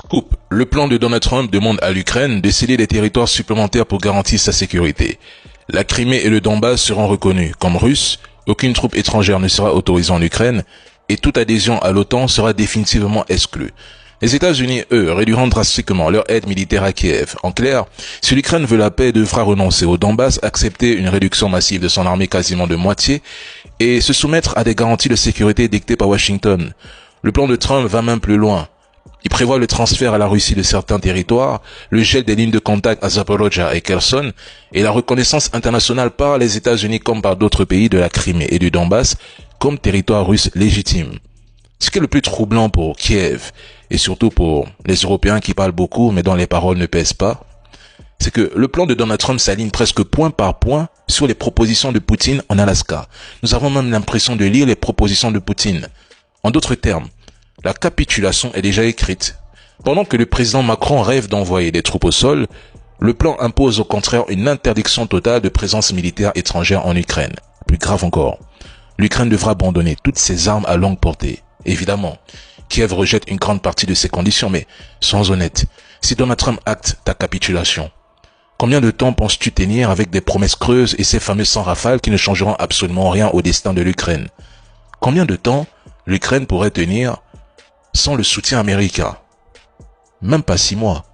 Coupe. Le plan de Donald Trump demande à l'Ukraine de céder des territoires supplémentaires pour garantir sa sécurité. La Crimée et le Donbass seront reconnus comme russes, aucune troupe étrangère ne sera autorisée en Ukraine et toute adhésion à l'OTAN sera définitivement exclue. Les États-Unis, eux, réduiront drastiquement leur aide militaire à Kiev. En clair, si l'Ukraine veut la paix, devra renoncer au Donbass, accepter une réduction massive de son armée quasiment de moitié et se soumettre à des garanties de sécurité dictées par Washington. Le plan de Trump va même plus loin. Il prévoit le transfert à la Russie de certains territoires, le gel des lignes de contact à Zaporozhye et Kherson, et la reconnaissance internationale par les États-Unis comme par d'autres pays de la Crimée et du Donbass comme territoire russe légitime. Ce qui est le plus troublant pour Kiev, et surtout pour les Européens qui parlent beaucoup mais dont les paroles ne pèsent pas, c'est que le plan de Donald Trump s'aligne presque point par point sur les propositions de Poutine en Alaska. Nous avons même l'impression de lire les propositions de Poutine. En d'autres termes, la capitulation est déjà écrite. Pendant que le président Macron rêve d'envoyer des troupes au sol, le plan impose au contraire une interdiction totale de présence militaire étrangère en Ukraine. Plus grave encore, l'Ukraine devra abandonner toutes ses armes à longue portée. Évidemment, Kiev rejette une grande partie de ces conditions, mais soyons honnêtes, si Donald Trump acte ta capitulation, combien de temps penses-tu tenir avec des promesses creuses et ces fameux 100 rafales qui ne changeront absolument rien au destin de l'Ukraine? Combien de temps l'Ukraine pourrait tenir sans le soutien américain? Même pas 6 mois.